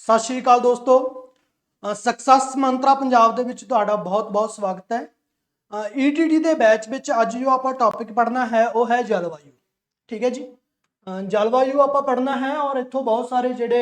सत श्री अकाल दोस्तों। सक्सैस मंत्रा पंजाब दे विच तुहाडा बहुत बहुत स्वागत है। ईटीटी के बैच में अज जो आप टॉपिक पढ़ना है वह है जलवायु। ठीक है जी। जलवायु आप पढ़ना है और इतों बहुत सारे जोड़े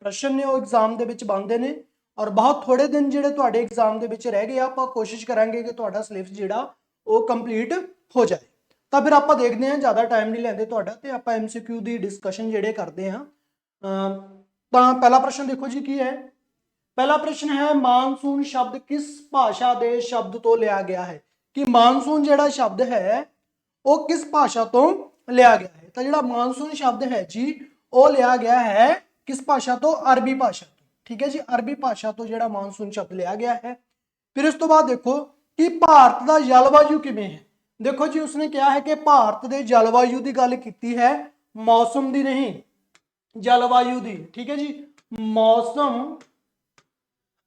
प्रश्न ने एग्जाम के बनते हैं और बहुत थोड़े दिन जोड़े तुहाडे एग्जाम के रह गए। आप कोशिश करांगे कि तुहाडा सिलेबस जोड़ा वो कंप्लीट हो जाए। तो फिर आप देखते हैं, ज़्यादा टाइम नहीं लेंदे तुहाडा ते आपां MCQ की डिस्कशन जोड़े करते हैं। तो पहला प्रश्न देखो जी की है। पहला प्रश्न है मानसून शब्द किस भाषा के शब्द तो लिया गया है कि मानसून जोड़ा शब्द है वो किस भाषा तो लिया गया है। तो जोड़ा मानसून शब्द है जी वो लिया गया है किस भाषा तो, अरबी भाषा तो। ठीक है जी, अरबी भाषा तो जोड़ा मानसून शब्द लिया गया है। फिर इस तो बाद देखो कि भारत का जलवायु किवें है। देखो जी उसने क्या है कि भारत के जलवायु की गल की है, मौसम की नहीं, जलवायु की। ठीक है जी, मौसम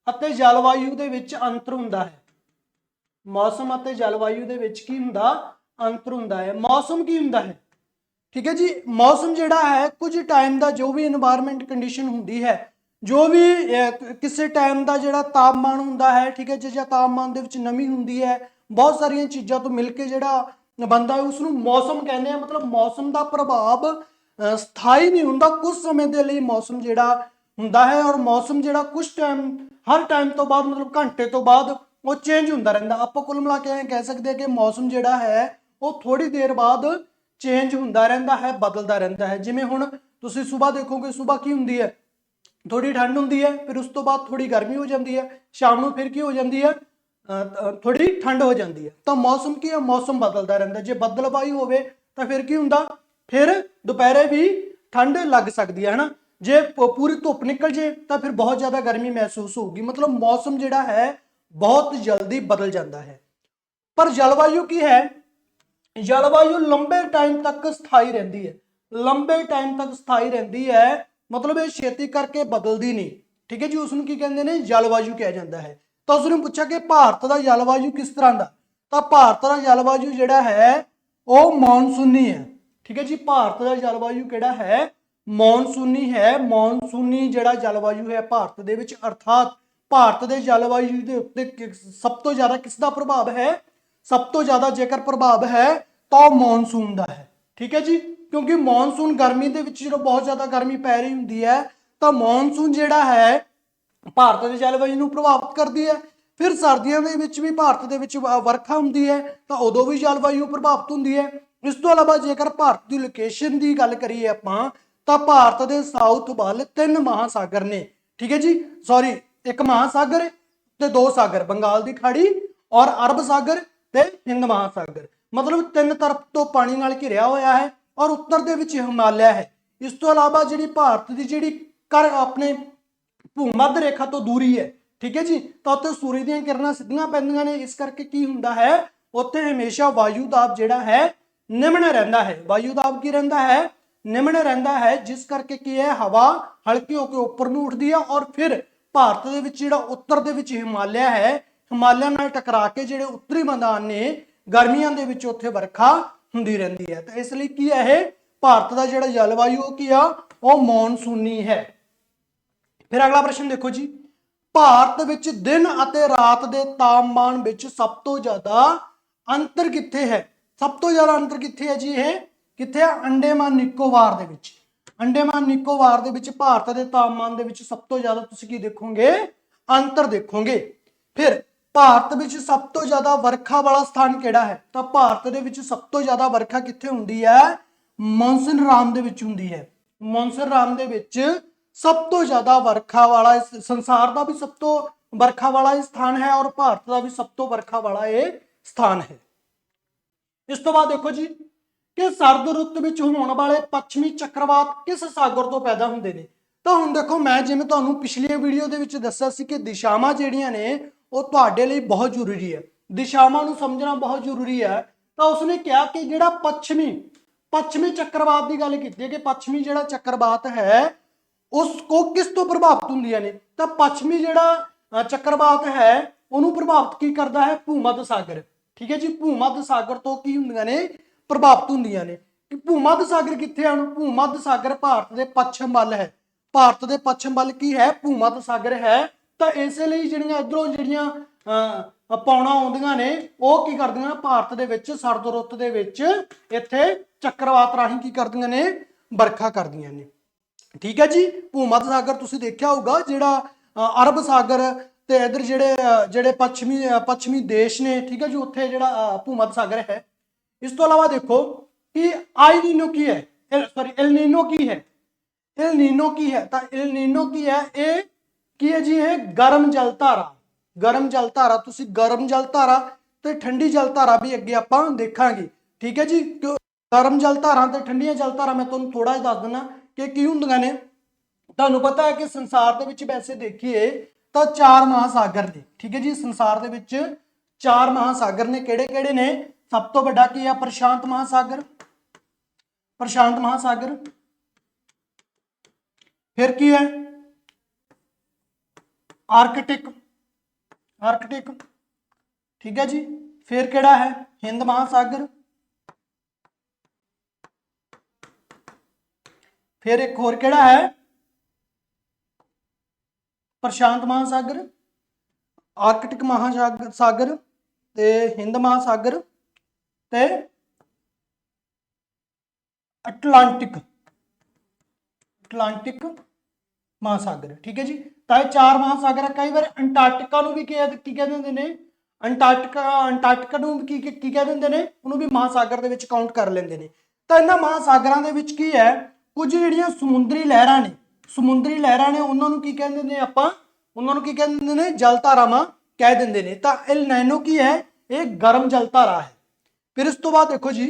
ਅਤੇ जलवायु ਦੇ ਵਿੱਚ अंतर ਹੁੰਦਾ है। मौसम ਅਤੇ जलवायु ਦੇ ਵਿੱਚ ਕੀ ਹੁੰਦਾ, अंतर ਹੁੰਦਾ है। मौसम की ਹੁੰਦਾ है, ठीक है जी। मौसम ਜਿਹੜਾ है कुछ टाइम का जो भी इन्वायरमेंट कंडीशन होंगी है, जो भी किसी टाइम का ਜਿਹੜਾ तापमान ਹੁੰਦਾ है, ठीक है जी, ਜਾਂ तापमान ਦੇ ਵਿੱਚ नमी ਹੁੰਦੀ है, बहुत सारिया चीज़ों तो मिल के ਜਿਹੜਾ बनता है उसनों मौसम कहते हैं। मतलब मौसम का प्रभाव स्थाई नहीं होंदा, कुछ समय के लिए मौसम ਜਿਹੜਾ ਹੁੰਦਾ है और मौसम ਜਿਹੜਾ कुछ टाइम हर टाइम तो बाद मतलब घंटे तो बाद वो चेंज होता रहता। आप कुल मिला के कह सकते हैं कि मौसम ਜਿਹੜਾ है वो थोड़ी देर बाद चेंज होता रहता है, बदलता रहता है। जिमें हुण तुसीं सुबह देखोगे, सुबह की होंदी है, थोड़ी ठंड होंदी है, फिर उस तो बाद थोड़ी गर्मी हो जाती है, शाम को फिर की हो जाती है, थोड़ी ठंड हो जाती है। तो मौसम की है, मौसम बदलता रहता है। जो बदलवायु होवे तो फिर की हुंदा, फिर दोपहरे भी ठंड लग सकती है ना। जे पूरी धुप निकल जाए तो फिर बहुत ज़्यादा गर्मी महसूस होगी। मतलब मौसम जिहड़ा है बहुत जल्दी बदल जाता है। पर जलवायु की है, जलवायु लंबे टाइम तक स्थाई रहती है, लंबे टाइम तक स्थाई रहती है। मतलब ये छेती करके बदलती नहीं। ठीक है जी, उसनों की कहते हैं, जलवायु कहा जाता है। तो उसने पूछा कि भारत का जलवायु किस तरह का। तो भारत का जलवायु जिहड़ा है वो मॉनसूनी है। ठीक है जी, भारत का जलवायु किहड़ा है, मॉनसूनी है। मॉनसूनी जिहड़ा जलवायु है भारत दे विच, अर्थात भारत के जलवायु के उत्ते सब तो ज्यादा किसका प्रभाव है, सब तो ज्यादा जेकर प्रभाव है तो मॉनसून का है। ठीक है जी, क्योंकि मॉनसून गर्मी के विच जो बहुत ज्यादा गर्मी पै रही होंगी है तो मॉनसून जिहड़ा है भारत के जलवायु को प्रभावित करती है। फिर सर्दियों के विच भी भारत के विच वर्खा होंगी है तो उदों भी जलवायु प्रभावित होंगी है। इस तो अलावा जेकर भारत की लोकेशन की गल करिए आपां तो भारत के साउथ वाल 3 महासागर ने। ठीक है जी, सॉरी, एक महासागर ते 2 सागर, बंगाल की खाड़ी और अरब सागर ते हिंद महासागर। मतलब 3 तरफ तो पानी नाल घिरिया होया है और उत्तर दे विच हिमालय है। इस तो अलावा जिहड़ी भारत की जिहड़ी कर अपने भूमध्य रेखा तो दूरी है। ठीक है जी, तो उत्ते सूरज दी किरणां सीधियां पैंदियां ने, इस करके की हुंदा है उत्थे हमेशा वायु दाब जिहड़ा है निम्न रहिंदा है। वायु दाब की रहिंदा है, निम्न रहिंदा है, जिस करके की है हवा हल्की होकर उपर नूं उठदी है और फिर भारत दे विच जिहड़ा उत्तर दे विच हिमालय है, हिमालय नाल टकरा के जिहड़े उत्तरी मैदान ने गर्मियां दे विच उत्थे वर्खा हुंदी रहिंदी है। तो इसलिए की है भारत का जिहड़ा जलवायु की आ वो मॉनसूनी है। फिर अगला प्रश्न देखो जी, भारत विच दिन अते रात के तापमान विच सब तो ज्यादा अंतर कित्थे है। सब तो ज्यादा अंतर कित्थे है जी, ये कित्थे है, अंडेमान निकोबार दे विच। अंडेमान निकोबार दे विच भारत के तापमान दे विच सब तो ज्यादा तुसीं की देखोगे, अंतर देखोगे। फिर भारत विच सब तो ज्यादा वर्खा वाला स्थान किहड़ा है। तो भारत दे विच सब तो ज्यादा वर्खा कित्थे हुंदी है, मॉनसून राम दे विच हुंदी है। मॉनसून राम दे विच सब तो ज्यादा वर्खा वाला, संसार का भी सब तो वर्खा वाला स्थान है और भारत का भी सब तो वर्खा वाला ये स्थान है। इस तो बाद देखो जी कि सर्द रुत विच होने वाले पश्चिमी चक्रवात किस सागर तो पैदा होंदे ने। तो हुण देखो मैं जिवें तुहानूं पिछली वीडियो दे विच दस्सिया सी कि दिशावां जिहड़ियां ने वो तुहाडे लई बहुत जरूरी है, दिशावां नूं समझना बहुत जरूरी है। तो उसने कहा कि जिहड़ा पश्चिमी पश्चिमी चक्रवात की गल की है कि पश्चिमी जिहड़ा चक्रवात है उसको किस तो प्रभावित होंदियां ने। तो पश्चिमी जिहड़ा चक्रवात है उन्होंने प्रभावित की करता है, भूमध्य सागर। ठीक है जी, भूमध्य सागर तो की होंदियां ने, प्रभावित होंदियां ने। कि भूमध्य सागर कित्थे है, भूमध्य सागर भारत के पश्चिम वाल है। ਭਾਰਤ ਦੇ ਪੱਛਮ ਵੱਲ ਕੀ ਹੈ, ਭੂ-ਮੱਧ ਸਾਗਰ ਹੈ। ਤਾਂ ਇਸੇ ਲਈ ਜਿਹੜੀਆਂ ਇਧਰੋਂ ਜਿਹੜੀਆਂ ਪੌਣਾ ਆਉਂਦੀਆਂ ਨੇ ਉਹ ਕੀ ਕਰਦੀਆਂ ਨੇ, ਭਾਰਤ ਦੇ ਵਿੱਚ ਸਰਦ ਰੁੱਤ ਦੇ ਵਿੱਚ ਇੱਥੇ ਚੱਕਰਵਾਤ ਰਾਹੀਂ ਕੀ ਕਰਦੀਆਂ ਨੇ, ਵਰਖਾ ਕਰਦੀਆਂ ਨੇ। ਠੀਕ ਹੈ ਜੀ। ਭੂ-ਮੱਧ ਸਾਗਰ ਤੁਸੀਂ ਦੇਖਿਆ ਹੋਊਗਾ, ਜਿਹੜਾ ਅਰਬ ਸਾਗਰ ਤੇ ਇਧਰ ਜਿਹੜੇ ਪੱਛਮੀ ਦੇਸ਼ ਨੇ, ਠੀਕ ਹੈ ਜੀ, ਉੱਥੇ ਜਿਹੜਾ ਭੂ-ਮੱਧ ਸਾਗਰ ਹੈ। ਇਸ ਤੋਂ ਇਲਾਵਾ ਦੇਖੋ ਕਿ ਆਈ ਨੀਨੋ ਕੀ ਹੈ, एल नीनो की है, एल नीनो की है। तो एल नीनो की है, ये की है जी, ये गर्म जल धारा, गर्म जल धारा। तुसी गर्म जल धारा ते ठंडी जल धारा भी अगे आपां देखांगे। ठीक है जी। गर्म जल धारा ते ठंडियां जल धारा मैं तुहानूं थोड़ा जिहा दस दिना कि की हुंदियां ने। तुहानूं पता है कि संसार दे विच वैसे देखिए तो 4 महासागर ने। ठीक है जी। संसार दे विच 4 महासागर ने, किहड़े-किहड़े ने? सब तो वड्डा की है, प्रशांत महासागर, प्रशांत महासागर। फिर की है, आर्कटिक, आर्कटिक। ठीक है जी। फिर केड़ा है, हिंद महासागर। फिर एक होर केड़ा है, प्रशांत महासागर, आर्कटिक महासागर ते हिंद महासागर ते अटलांटिक, अटलांटिक महासागर। ठीक है जी। तो ये 4 महासागर है। कई बार अंटार्कटिका नूं भी की कह दिंदे ने, अंटार्कटिका नूं की कह दिंदे ने, उहनूं भी महासागर दे विच काउंट कर लैंदे ने। तो इन्हां महासागरां दे विच की है, कुछ जिहड़ियां समुद्री लहरां ने, समुद्री लहरां ने, उहनां नूं की कह दिंदे ने आपां, उहनां नूं की कह दिंदे ने, जल धारावां कह दिंदे ने। तो एल नीनो की है, ये गर्म जल धारा है। फिर इस तो बाद देखो जी,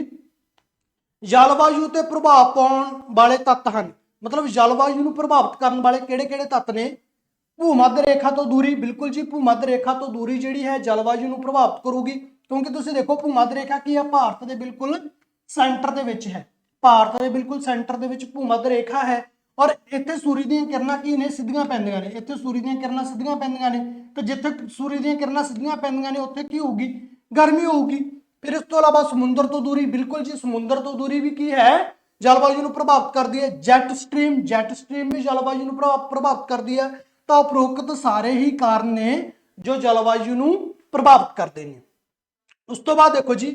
जलवायु ते प्रभाव पाउण वाले तत्त हैं। मतलब जलवायु नूं प्रभावित करने वाले किहड़े-किहड़े तत्त ने? भू-मध्य रेखा तो दूरी, बिल्कुल जी, भू-मध्य रेखा तो दूरी जिहड़ी है जलवायु नूं प्रभावित करूगी। क्योंकि तुसीं देखो भू-मध्य रेखा की है, भारत के बिल्कुल सेंटर दे विच है, भारत के बिल्कुल सेंटर दे विच भू-मध्य रेखा है। और इत्थे सूरज दीयां किरणां की ने, सिद्धियां पैंदियां ने। इत्थे सूरज दीयां किरणां सिद्धियां पैंदियां ने, तो जिथे सूरज दीयां किरणां सिद्धियां पैंदियां ने उत्थे की होगी, गर्मी होगी। फिर इस तो अलावा समुद्र तो दूरी, बिल्कुल जी, समुद्र तो दूरी भी की है, जलवायु नूं प्रभावित करती है। जैट स्ट्रीम, जैट स्ट्रीम भी जलवायु नूं प्रभावित करती है। तो उपरोक्त सारे ही कारण ने जो जलवायु नूं प्रभावित करते हैं। उस तो बाद देखो जी,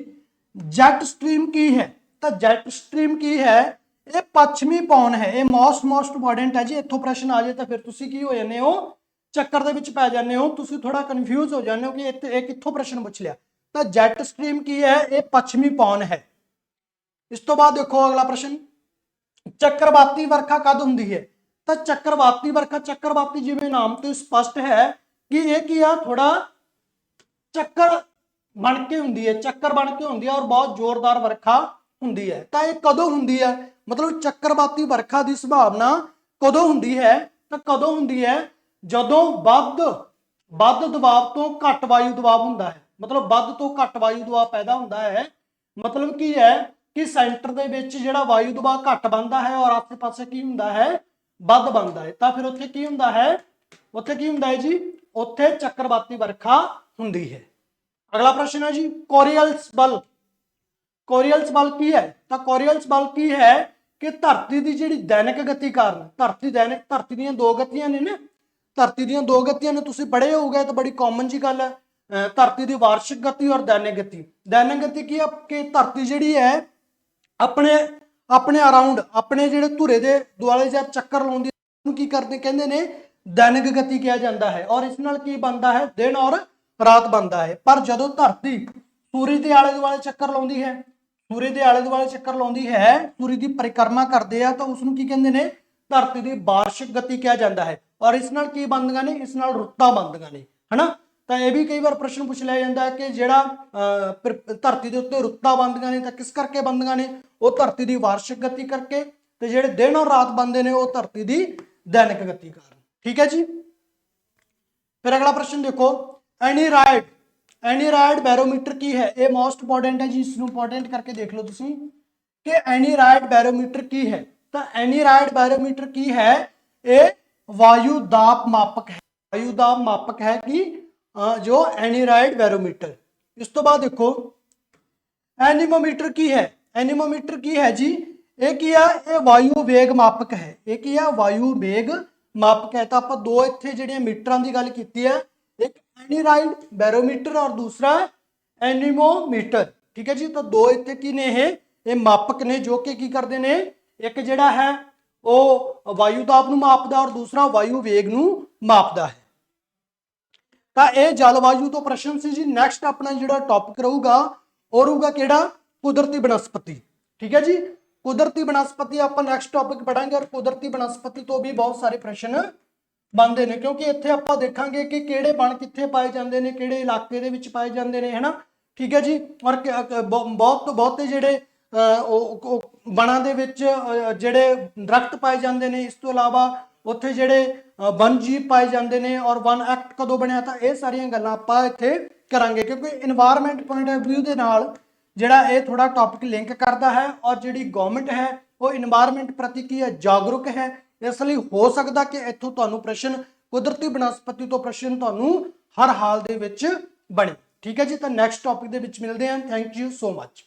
जैट स्ट्रीम की है, तो जैट स्ट्रीम की है, ये पश्चिमी पौन है। ये मोस्ट इंपॉर्टेंट है जी। इत्थों प्रश्न आ जाए तो फिर तुसीं की हो जाते हो, चक्कर दे विच पै जाते हो, तुसीं थोड़ा कन्फ्यूज हो जाते हो कि ये कित्थों प्रश्न पूछ लिया। तो जैट स्ट्रीम की है, ये पश्चिमी पौन है। इस तो बाद देखो अगला प्रश्न, चक्रवाती वर्षा कद हुंदी है? तो चक्रवाती वर्षा, चक्रवाती जिवें नाम तो स्पष्ट है कि यह की है, थोड़ा चक्कर बन के हुंदी है, चक्कर बन के हुंदी है और बहुत जोरदार वर्षा हुंदी है। तो यह कदों हुंदी है? मतलब चक्रवाती वर्षा की संभावना कदों हुंदी है? तो कदों हुंदी है, जदों ਵੱਧ दबाव तो घट वायु दबाव हुंदा है। मतलब ਵੱਧ तो घट वायु दबाव पैदा हुंदा है। मतलब की है कि सेंटर दे विच जिहड़ा वायु दबाव घट बनता है और आसे पासे की हुंदा है, ਵੱਧ बनता है। तो फिर उत्थे की हुंदा है, उत्थे की हुंदा है जी, उत्थे चक्रवाती वर्षा हुंदी है। अगला प्रश्न है जी, कोरियल्स बल, कोरियल्स बल की है? तो कोरियल्स बल की है कि धरती की जिहड़ी दैनिक गति कारण, धरती दीयां 2 गतियां ने ना, धरती दीयां 2 गतियां ने, तुसीं पढ़े होगे, तो बड़ी कॉमन जी गल है। धरती की वार्षिक गति और दैनिक गति। दैनिक गति की है कि धरती जिहड़ी है अपने अपने अराउंड, अपने जिहड़े धुरे दे दुआले जब चक्कर लाउंदी है, की करदे कहंदे ने दैनिक गति कहा जाता है। और इस नाल की बनता है, दिन और रात बनता है। पर जदों धरती सूरज के आले दुआले चक्कर लाउंदी है, सूरज के आले दुआले चक्कर लाउंदी है, सूरज की परिक्रमा करते हैं, तो उसनूं की कहंदे ने, धरती की वार्षिक गति कहा जाता है। और इस नाल की बनदियां ने, इस नाल रुत्तां बनदियां ने, है ना। तो यह भी कई बार प्रश्न पूछ लिया जाता है कि जिहड़ा धरती के उत्ते रुत्तां बनदियां ने, तो किस करके बनदियां ने? वो धरती की वार्षिक गति करके, तो जिहड़े दिन और रात बनते हैं वो धरती की दैनिक गति कारण। ठीक है जी। फिर अगला प्रश्न देखो, एनीराइड, एनीराइड बैरोमीटर की है? ये मोस्ट इंपॉर्टेंट है जी, इसनूं इंपॉर्टेंट करके देख लो तुसीं कि एनीराइड बैरोमीटर की है। तो एनीराइड बैरोमीटर की है, ये वायु दाब मापक है, वायु दाब मापक है कि जो एनीराइड बैरोमीटर। इस तो बाद देखो, एनीमोमीटर की है? एनीमोमीटर की है जी, ਇਹ ਕੀ ਆ, ਇਹ ਵਾਯੂ ਵੇਗ ਮਾਪਕ ਹੈ। ਇਹ ਕੀ ਆ, ਵਾਯੂ ਵੇਗ ਮਾਪਕ ਹੈ। ਤਾਂ ਆਪਾਂ ਦੋ ਇੱਥੇ ਜਿਹੜੀਆਂ ਮੀਟਰਾਂ ਦੀ ਗੱਲ ਕੀਤੀ ਹੈ, ਇੱਕ ਐਨੀਰਾਈਡ ਬੈਰੋਮੀਟਰ ਔਰ ਦੂਸਰਾ ਐਨੀਮੋਮੀਟਰ। ਠੀਕ ਹੈ ਜੀ। ਤਾਂ ਦੋ ਇੱਥੇ ਕੀ ਨੇ, ਇਹ ਮਾਪਕ ਨੇ ਜੋ ਕਿ ਕੀ ਕਰਦੇ ਨੇ, ਇੱਕ ਜਿਹੜਾ ਹੈ ਉਹ ਵਾਯੂ ਦਾਬ ਨੂੰ ਮਾਪਦਾ ਔਰ ਦੂਸਰਾ ਵਾਯੂ ਵੇਗ ਨੂੰ ਮਾਪਦਾ ਹੈ। ਤਾਂ ਇਹ ਜਲਵਾਯੂ ਤੋਂ ਪ੍ਰਸ਼ਨ ਸੀ ਜੀ। ਨੈਕਸਟ ਆਪਣਾ ਜਿਹੜਾ ਟੌਪਿਕ ਰਹੂਗਾ ਉਹ ਰਹੂਗਾ ਕਿਹੜਾ, ਕੁਦਰਤੀ ਬਨਸਪਤੀ। ਠੀਕ ਹੈ ਜੀ। ਕੁਦਰਤੀ ਬਨਸਪਤੀ ਆਪਾਂ ਨੈਕਸਟ ਟੌਪਿਕ ਪੜਾਂਗੇ ਔਰ ਕੁਦਰਤੀ ਬਨਸਪਤੀ ਤੋਂ ਵੀ ਬਹੁਤ ਸਾਰੇ ਪ੍ਰਸ਼ਨ ਬਣਦੇ ਨੇ, ਕਿਉਂਕਿ ਇੱਥੇ ਆਪਾਂ ਦੇਖਾਂਗੇ ਕਿ ਕਿਹੜੇ ਬਣ ਕਿੱਥੇ ਪਾਏ ਜਾਂਦੇ ਨੇ, ਕਿਹੜੇ ਇਲਾਕੇ ਦੇ ਵਿੱਚ ਪਾਏ ਜਾਂਦੇ ਨੇ, ਹੈਨਾ। ਠੀਕ ਹੈ ਜੀ। ਔਰ ਬਹੁਤ ਤੋਂ ਬਹੁਤੇ ਜਿਹੜੇ ਬਣਾ ਦੇ ਵਿੱਚ ਜਿਹੜੇ ਦਰਖਤ ਪਾਏ ਜਾਂਦੇ ਨੇ, ਇਸ ਤੋਂ ਇਲਾਵਾ ਉੱਥੇ ਜਿਹੜੇ ਵਨ ਜੀਵ ਪਾਏ ਜਾਂਦੇ ਨੇ ਔਰ ਵਨ ਐਕਟ ਕਦੋਂ ਬਣਿਆ, ਤਾਂ ਇਹ ਸਾਰੀਆਂ ਗੱਲਾਂ ਆਪਾਂ ਇੱਥੇ ਕਰਾਂਗੇ, ਕਿਉਂਕਿ এনवायरमेंट ਪੁਆਇੰਟ ਆਫ ਵਿਊ ਦੇ ਨਾਲ ਜਿਹੜਾ ਇਹ ਥੋੜਾ ਟੌਪਿਕ ਲਿੰਕ ਕਰਦਾ ਹੈ। ਔਰ ਜਿਹੜੀ ਗਵਰਨਮੈਂਟ ਹੈ ਉਹ এনवायरमेंट ਪ੍ਰਤੀ ਕੀ ਹੈ, ਜਾਗਰੂਕ ਹੈ। ਇਸ ਲਈ ਹੋ ਸਕਦਾ ਕਿ ਇੱਥੋਂ ਤੁਹਾਨੂੰ ਪ੍ਰਸ਼ਨ, ਕੁਦਰਤੀ ਬਨਸਪਤੀ ਤੋਂ ਪ੍ਰਸ਼ਨ ਤੁਹਾਨੂੰ ਹਰ ਹਾਲ ਦੇ ਵਿੱਚ ਬਣੇ। ਠੀਕ ਹੈ ਜੀ। ਤਾਂ ਨੈਕਸਟ ਟੌਪਿਕ ਦੇ ਵਿੱਚ ਮਿਲਦੇ ਹਾਂ। Thank you so much.